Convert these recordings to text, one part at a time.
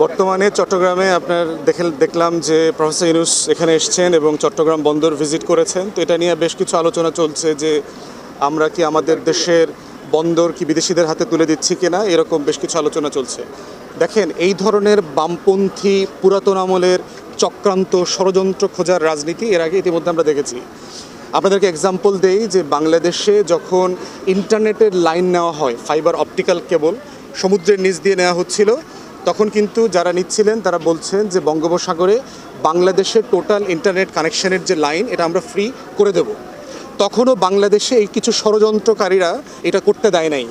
বর্তমানে চট্টগ্রামে আপনার দেখলাম যে প্রফেসর ইউনূস এখানে এসেছেন এবং চট্টগ্রাম বন্দর ভিজিট করেছেন। তো এটা নিয়ে বেশ কিছু আলোচনা চলছে যে আমরা কি আমাদের দেশের বন্দর কি বিদেশিদের হাতে তুলে দিচ্ছি কিনা, এরকম বেশ কিছু আলোচনা চলছে। দেখেন, এই ধরনের বামপন্থী পুরাতন আমলের চক্রান্ত ষড়যন্ত্র খোঁজার রাজনীতি এর আগে ইতিমধ্যে আমরা দেখেছি। আপনাদেরকে এক্সাম্পল দেই যে বাংলাদেশে যখন ইন্টারনেটের লাইন নেওয়া হয়, ফাইবার অপটিক্যাল কেবল সমুদ্রের নিচ দিয়ে নেওয়া হচ্ছিল, তখন কিন্তু যারা নিচ্ছিলেন তারা বলছেন যে বঙ্গোপসাগরে বাংলাদেশের টোটাল ইন্টারনেট কানেকশনের যে লাইন, এটা আমরা ফ্রি করে দেব। তখনও বাংলাদেশে এই কিছু ষড়যন্ত্রকারীরা এটা করতে দেয় নাই।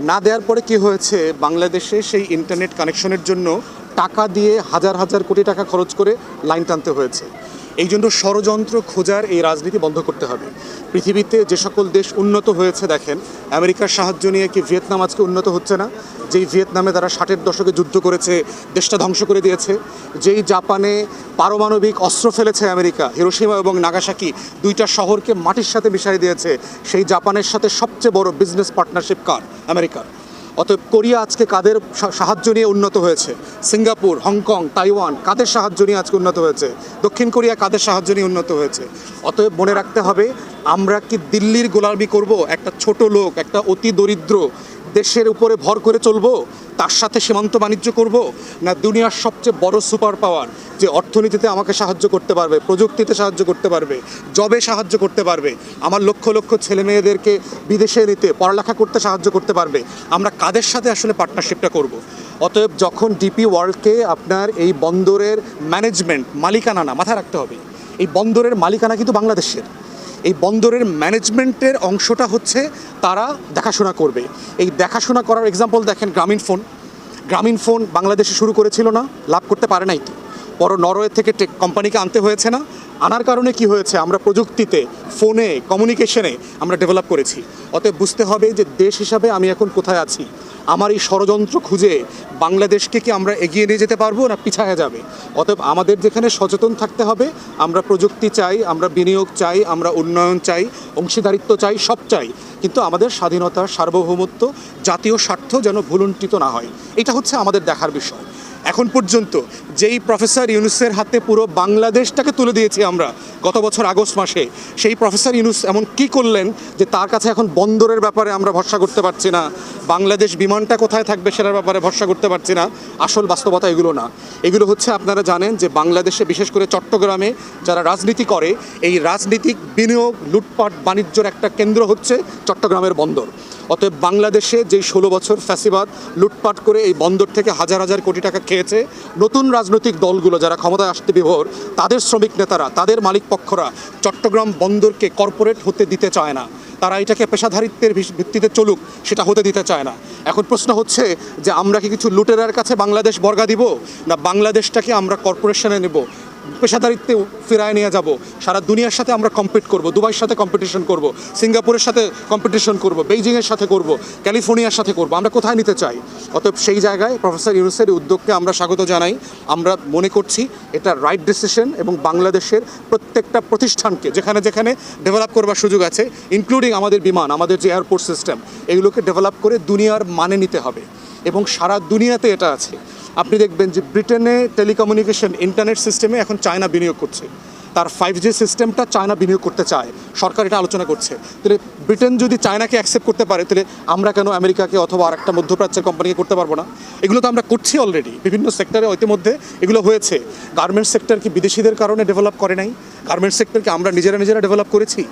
না দেওয়ার পরে কি হয়েছে, বাংলাদেশে সেই ইন্টারনেট কানেকশনের জন্য টাকা দিয়ে হাজার হাজার কোটি টাকা খরচ করে লাইন টানতে হয়েছে। এই জন্য ষড়যন্ত্র খোঁজার এই রাজনীতি বন্ধ করতে হবে। পৃথিবীতে যে সকল দেশ উন্নত হয়েছে, দেখেন আমেরিকার সাহায্য নিয়ে কি ভিয়েতনাম আজকে উন্নত হচ্ছে না? যেই ভিয়েতনামে তারা 60-এর দশকে যুদ্ধ করেছে, দেশটা ধ্বংস করে দিয়েছে। যেই জাপানে পারমাণবিক অস্ত্র ফেলেছে আমেরিকা, হিরোশিমা এবং নাগাসাকি দুইটা শহরকে মাটির সাথে মিশিয়ে দিয়েছে, সেই জাপানের সাথে সবচেয়ে বড় বিজনেস পার্টনারশিপ কার? আমেরিকার। অতএব কোরিয়া আজকে কাদের সাহায্য নিয়ে উন্নত হয়েছে? সিঙ্গাপুর, হংকং, তাইওয়ান কাদের সাহায্য নিয়ে আজকে উন্নত হয়েছে? দক্ষিণ কোরিয়া কাদের সাহায্য নিয়ে উন্নত হয়েছে? অতএব মনে রাখতে হবে, আমরা কি দিল্লির গোলামি করব? একটা ছোট লোক, একটা অতি দরিদ্র দেশের উপরে ভর করে চলবো? তার সাথে সীমান্ত বাণিজ্য করব? না দুনিয়ার সবচেয়ে বড় সুপার পাওয়ার, যে অর্থনীতিতে আমাকে সাহায্য করতে পারবে, প্রযুক্তিতে সাহায্য করতে পারবে, জবে সাহায্য করতে পারবে, আমার লক্ষ লক্ষ ছেলে মেয়েদেরকে বিদেশে নিতে পড়ালেখা করতে সাহায্য করতে পারবে, আমরা কাদের সাথে আসলে পার্টনারশিপটা করব? অতএব যখন ডিপি ওয়ার্ল্ডকে আপনার এই বন্দরের ম্যানেজমেন্ট মালিকানা, না মাথায় রাখতে হবে, এই বন্দরের মালিকানা কিন্তু বাংলাদেশের। এই বন্দরের ম্যানেজমেন্টের অংশটা হচ্ছে তারা দেখাশোনা করবে। এই দেখাশোনা করার এক্সাম্পল দেখেন, গ্রামীণ ফোন বাংলাদেশে শুরু করেছিল না? লাভ করতে পারে নাই তো, বড় নরওয়ে থেকে কোম্পানিকে আনতে হয়েছে না? আনার কারণে কি হয়েছে, আমরা প্রযুক্তিতে, ফোনে, কমিউনিকেশনে আমরা ডেভেলপ করেছি। অতএব বুঝতে হবে যে দেশ হিসাবে আমি এখন কোথায় আছি। আমার এই ষড়যন্ত্র খুঁজে বাংলাদেশকে কি আমরা এগিয়ে নিয়ে যেতে পারবো, না পিছায়া যাবে? অতএব আমাদের যেখানে সচেতন থাকতে হবে, আমরা প্রযুক্তি চাই, আমরা বিনিয়োগ চাই, আমরা উন্নয়ন চাই, অংশীদারিত্ব চাই, সব চাই, কিন্তু আমাদের স্বাধীনতা, সার্বভৌমত্ব, জাতীয় স্বার্থ যেন ভুলুণ্ঠিত না হয়, এটা হচ্ছে আমাদের দেখার বিষয়। এখন পর্যন্ত যেই প্রফেসর ইউনূসের হাতে পুরো বাংলাদেশটাকে তুলে দিয়েছি আমরা গত বছর আগস্ট মাসে, সেই প্রফেসর ইউনূস এমন কি করলেন যে তার কাছে এখন বন্দরের ব্যাপারে আমরা ভরসা করতে পারছি না, বাংলাদেশ বিমানটা কোথায় থাকবে সেটার ব্যাপারে ভরসা করতে পারছি না? আসল বাস্তবতা এগুলো না। এগুলো হচ্ছে, আপনারা জানেন যে বাংলাদেশে বিশেষ করে চট্টগ্রামে যারা রাজনীতি করে, এই রাজনীতিক বিনিয়োগ, লুটপাট, বাণিজ্যের একটা কেন্দ্র হচ্ছে চট্টগ্রামের বন্দর। অতএব বাংলাদেশে যেই 16 বছর ফ্যাসিবাদ লুটপাট করে এই বন্দর থেকে হাজার হাজার কোটি টাকা খেয়েছে, নতুন রাজনৈতিক দলগুলো যারা ক্ষমতায় আসতে বিভোর, তাদের শ্রমিক নেতারা, তাদের মালিক পক্ষরা চট্টগ্রাম বন্দরকে কর্পোরেট হতে দিতে চায় না। তারা এটাকে পেশাধারিত্বের ভিত্তিতে চলুক, সেটা হতে দিতে চায় না। এখন প্রশ্ন হচ্ছে যে আমরা কি কিছু লুটেরার কাছে বাংলাদেশ বর্গা দিব, না বাংলাদেশটাকে আমরা কর্পোরেশনে নেব, পেশাদারিত্বে ফিরায় নিয়ে যাব, সারা দুনিয়ার সাথে আমরা কম্পিট করব, দুবাইয়ের সাথে কম্পিটিশন করব, সিঙ্গাপুরের সাথে কম্পিটিশন করব, বেইজিংয়ের সাথে করব, ক্যালিফোর্নিয়ার সাথে করব, আমরা কোথায় নিতে চাই? অতএব সেই জায়গায় প্রফেসর ইউনূসের উদ্যোগকে আমরা স্বাগত জানাই। আমরা মনে করছি এটা রাইট ডিসিশন, এবং বাংলাদেশের প্রত্যেকটা প্রতিষ্ঠানকে যেখানে যেখানে ডেভেলপ করবার সুযোগ আছে, ইনক্লুডিং আমাদের বিমান, আমাদের যে এয়ারপোর্ট সিস্টেম, এগুলোকে ডেভেলপ করে দুনিয়ার মানে নিতে হবে। এবং সারা দুনিয়াতে এটা আছে। আপনি দেখবেন যে ব্রিটেনে টেলিকমিউনিকেশন ইন্টারনেট সিস্টেমে এখন চায়না বিনিয়োগ করছে, তার 5G সিস্টেমটা চায়না বিনিয়োগ করতে চায়, সরকার এটা আলোচনা করছে। তাহলে ব্রিটেন যদি চায়নাকে অ্যাকসেপ্ট করতে পারে, তাহলে আমরা কেন আমেরিকাকে অথবা আর একটা মধ্যপ্রাচ্যের কোম্পানিকে করতে পারবো না? এগুলো তো আমরা করছি অলরেডি, বিভিন্ন সেক্টরে ইতিমধ্যে এগুলো হয়েছে। গার্মেন্টস সেক্টর কি বিদেশিদের কারণে ডেভেলপ করে নাই? গার্মেন্টস সেক্টরকে আমরা নিজেরা ডেভেলপ করেছি।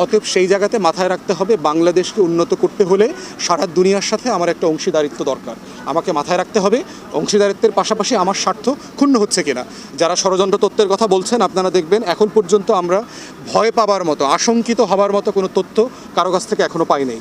অতএব সেই জায়গাতে মাথায় রাখতে হবে, বাংলাদেশকে উন্নত করতে হলে সারা দুনিয়ার সাথে আমার একটা অংশীদারিত্ব দরকার। আমাকে মাথায় রাখতে হবে অংশীদারিত্বের পাশাপাশি আমার স্বার্থ ক্ষুণ্ণ হচ্ছে কিনা। যারা ষড়যন্ত্র তত্ত্বের কথা বলছেন, আপনারা দেখবেন এখন পর্যন্ত আমরা ভয় পাবার মতো, আশঙ্কিত হবার মতো কোনো তথ্য কারো কাছ থেকে এখনও পাই নাই।